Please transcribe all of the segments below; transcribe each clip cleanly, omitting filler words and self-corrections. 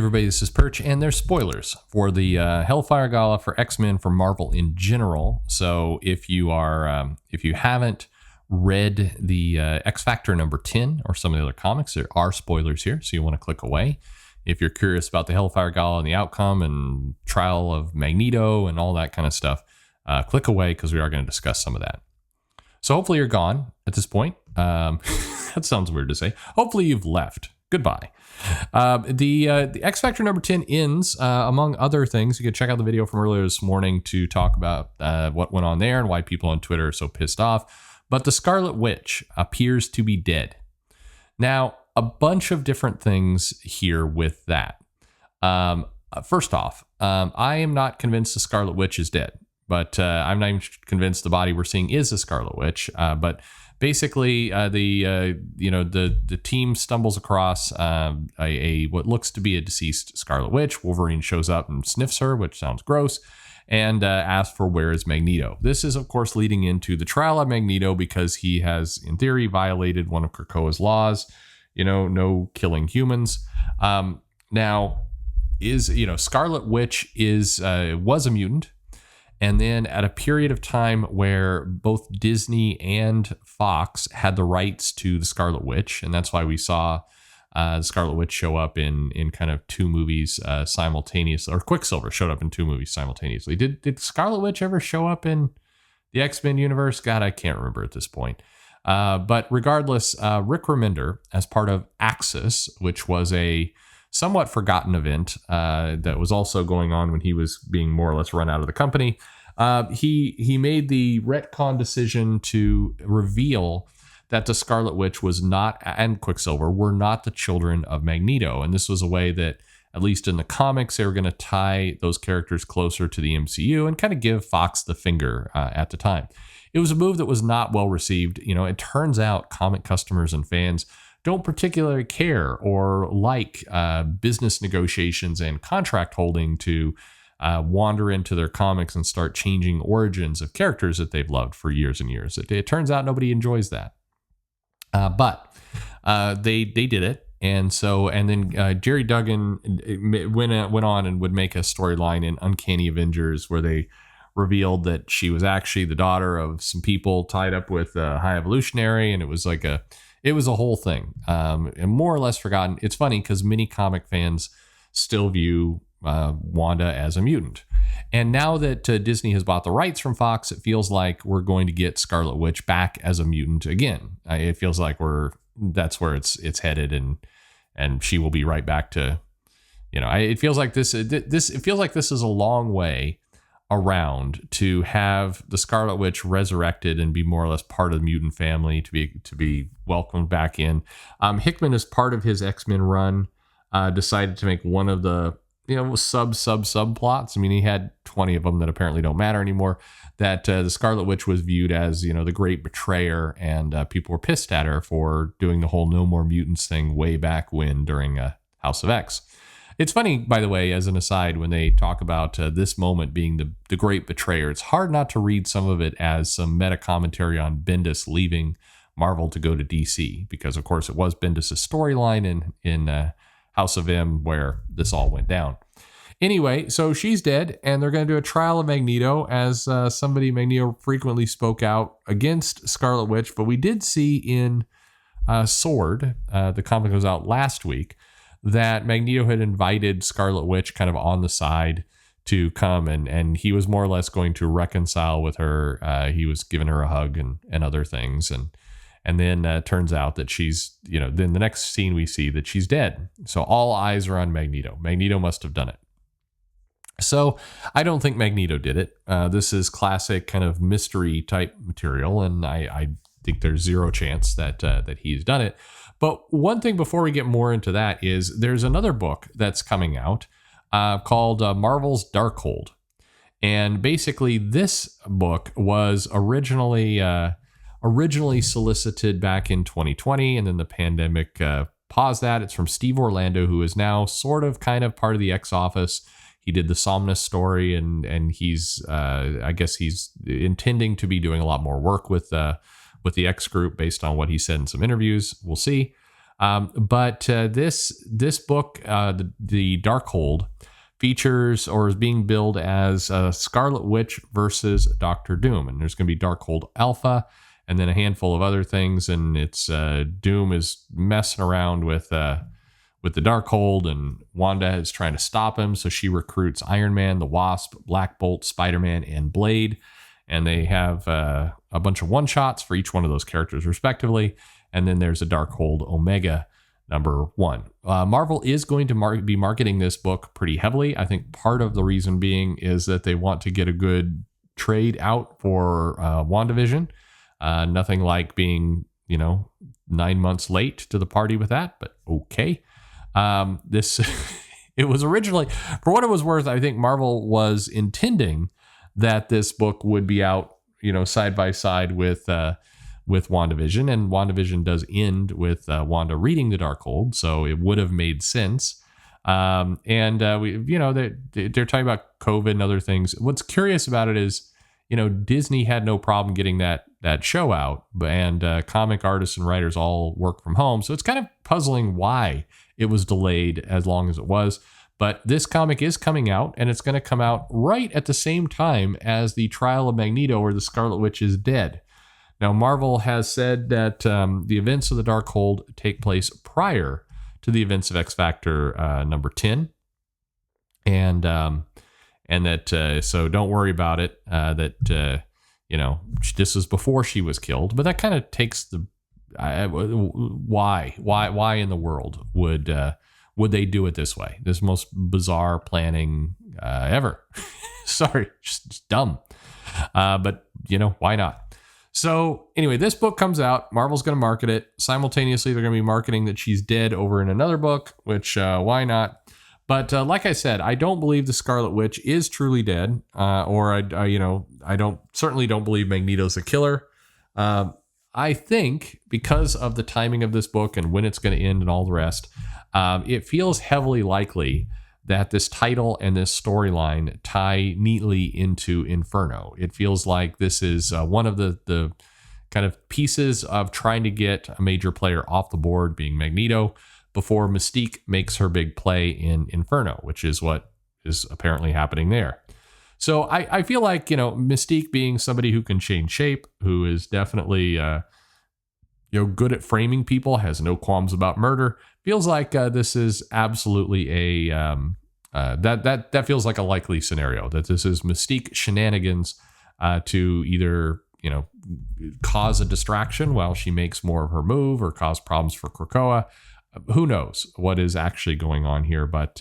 everybody, this is Perch, and there's spoilers for the Hellfire Gala for X-Men for Marvel in general. So if you haven't read the X Factor number 10 or some of the other comics, there are spoilers here, so you want to click away. If you're curious about the Hellfire Gala and the outcome and trial of Magneto and all that kind of stuff, click away because we are going to discuss some of that. So hopefully you're gone at this point. That sounds weird to say. Hopefully you've left. Goodbye. The X Factor number 10 ends, among other things. You can check out the video from earlier this morning to talk about what went on there and why people on Twitter are so pissed off. But the Scarlet Witch appears to be dead. Now, a bunch of different things here with that. First off, I am not convinced the Scarlet Witch is dead, but I'm not even convinced the body we're seeing is a Scarlet Witch. But basically, the team stumbles across a what looks to be a deceased Scarlet Witch. Wolverine shows up and sniffs her, which sounds gross, and asks for where is Magneto. This is, of course, leading into the trial of Magneto because he has, in theory, violated one of Krakoa's laws. No killing humans. Now, Scarlet Witch was a mutant. And then at a period of time where both Disney and Fox had the rights to the Scarlet Witch, and that's why we saw the Scarlet Witch show up in kind of two movies simultaneously, or Quicksilver showed up in two movies simultaneously. Did Scarlet Witch ever show up in the X-Men universe? God, I can't remember at this point. But regardless, Rick Remender, as part of Axis, which was a somewhat forgotten event that was also going on when he was being more or less run out of the company. He made the retcon decision to reveal that the Scarlet Witch was not, and Quicksilver were not the children of Magneto. And this was a way that, at least in the comics, they were going to tie those characters closer to the MCU and kind of give Fox the finger at the time. It was a move that was not well received. It turns out comic customers and fans don't particularly care or like business negotiations and contract holding to wander into their comics and start changing origins of characters that they've loved for years and years. It turns out nobody enjoys that. But they did it. And then Jerry Duggan went on and would make a storyline in Uncanny Avengers where they revealed that she was actually the daughter of some people tied up with High Evolutionary, and it was a whole thing, and more or less forgotten. It's funny because many comic fans still view Wanda as a mutant. And now that Disney has bought the rights from Fox, it feels like we're going to get Scarlet Witch back as a mutant again. It feels like that's where it's headed, and she will be right back to, it feels like this is a long way around to have the Scarlet Witch resurrected and be more or less part of the mutant family, to be welcomed back in. Hickman, as part of his X-Men run, decided to make one of the subplots. I mean, he had 20 of them that apparently don't matter anymore. That the Scarlet Witch was viewed as the great betrayer, and people were pissed at her for doing the whole no more mutants thing way back when during House of X. It's funny, by the way, as an aside, when they talk about this moment being the great betrayer, it's hard not to read some of it as some meta commentary on Bendis leaving Marvel to go to DC, because, of course, it was Bendis' storyline in House of M where this all went down. Anyway, so she's dead, and they're going to do a trial of Magneto, as Magneto frequently spoke out against Scarlet Witch. But we did see in Sword, the comic was out last week, that Magneto had invited Scarlet Witch kind of on the side to come, and he was more or less going to reconcile with her. He was giving her a hug and other things. And then turns out that she's, then the next scene we see that she's dead. So all eyes are on Magneto. Magneto must have done it. So I don't think Magneto did it. This is classic kind of mystery type material, and I think there's zero chance that he's done it. But one thing before we get more into that is there's another book that's coming out called Marvel's Darkhold. And basically this book was originally solicited back in 2020, and then the pandemic paused that. It's from Steve Orlando, who is now sort of kind of part of the X Office. He did the Somnus story, and he's I guess he's intending to be doing a lot more work with the X group based on what he said in some interviews. We'll see. But this book, the Darkhold, features or is being billed as Scarlet Witch versus Doctor Doom, and there's going to be Darkhold Alpha, and then a handful of other things, and it's Doom is messing around with the Darkhold, and Wanda is trying to stop him, so she recruits Iron Man, the Wasp, Black Bolt, Spider-Man, and Blade, and they have a bunch of one-shots for each one of those characters respectively, and then there's a Darkhold Omega #1. Marvel is going to be marketing this book pretty heavily. I think part of the reason being is that they want to get a good trade out for WandaVision. Nothing like being, 9 months late to the party with that, but okay. It was originally, for what it was worth, I think Marvel was intending that this book would be out, side by side with WandaVision, and WandaVision does end with Wanda reading the Darkhold, so it would have made sense. They're talking about COVID and other things. What's curious about it is, Disney had no problem getting that show out, and comic artists and writers all work from home, so it's kind of puzzling why it was delayed as long as it was. But this comic is coming out, and it's going to come out right at the same time as the trial of Magneto, or the Scarlet Witch is dead. Now, Marvel has said that the events of the Darkhold take place prior to the events of X Factor number 10, and that so don't worry about it. This was before she was killed, but that kind of takes the why in the world would they do it this way? This most bizarre planning ever. Sorry, just dumb. But why not? So anyway, this book comes out. Marvel's going to market it. Simultaneously, they're going to be marketing that she's dead over in another book, which why not? But like I said, I don't believe the Scarlet Witch is truly dead, or I certainly don't believe Magneto's a killer. I think because of the timing of this book and when it's going to end and all the rest, it feels heavily likely that this title and this storyline tie neatly into Inferno. It feels like this is one of the kind of pieces of trying to get a major player off the board, being Magneto, before Mystique makes her big play in Inferno, which is what is apparently happening there. So I feel like, Mystique being somebody who can change shape, who is definitely good at framing people, has no qualms about murder, feels like this is absolutely that feels like a likely scenario, that this is Mystique shenanigans to either cause a distraction while she makes more of her move, or cause problems for Krakoa. Who knows what is actually going on here, but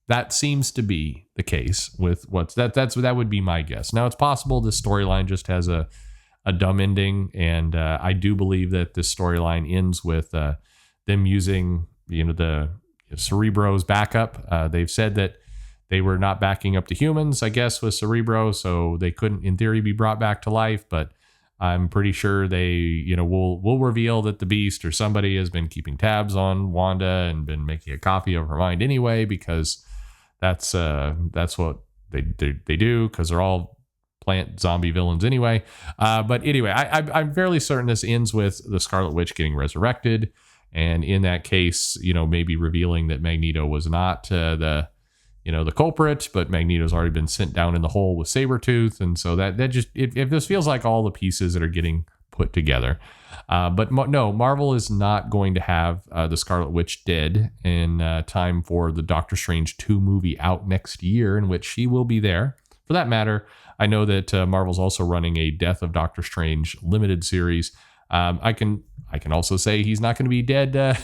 that seems to be the case with that would be my guess. Now, it's possible this storyline just has a dumb ending, and I do believe that this storyline ends with them using the Cerebro's backup. They've said that they were not backing up the humans, I guess, with Cerebro, so they couldn't, in theory, be brought back to life. But I'm pretty sure they, will reveal that the Beast or somebody has been keeping tabs on Wanda and been making a copy of her mind anyway, because that's what they do, because they're all plant zombie villains anyway. But anyway, I'm fairly certain this ends with the Scarlet Witch getting resurrected, and in that case, maybe revealing that Magneto was not the culprit, but Magneto's already been sent down in the hole with Sabretooth. And so that just, if this feels like all the pieces that are getting put together. But no, Marvel is not going to have the Scarlet Witch dead in time for the Doctor Strange 2 movie out next year, in which she will be there. For that matter, I know that Marvel's also running a Death of Doctor Strange limited series. I can also say he's not going to be dead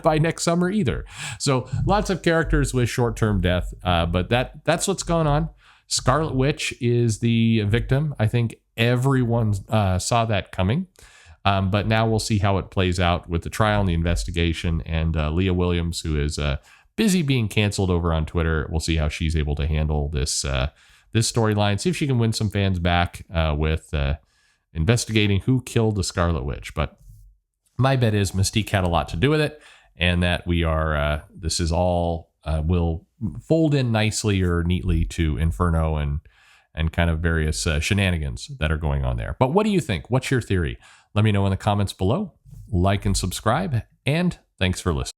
by next summer either. So lots of characters with short-term death, but that's what's going on. Scarlet Witch is the victim. I think everyone saw that coming, but now we'll see how it plays out with the trial and the investigation. And Leah Williams, who is busy being canceled over on Twitter, we'll see how she's able to handle this storyline. See if she can win some fans back with investigating who killed the Scarlet Witch. But my bet is Mystique had a lot to do with it, and that this is all will fold in nicely or neatly to Inferno and kind of various shenanigans that are going on there. But what do you think? What's your theory? Let me know in the comments below. Like and subscribe, and Thanks for listening.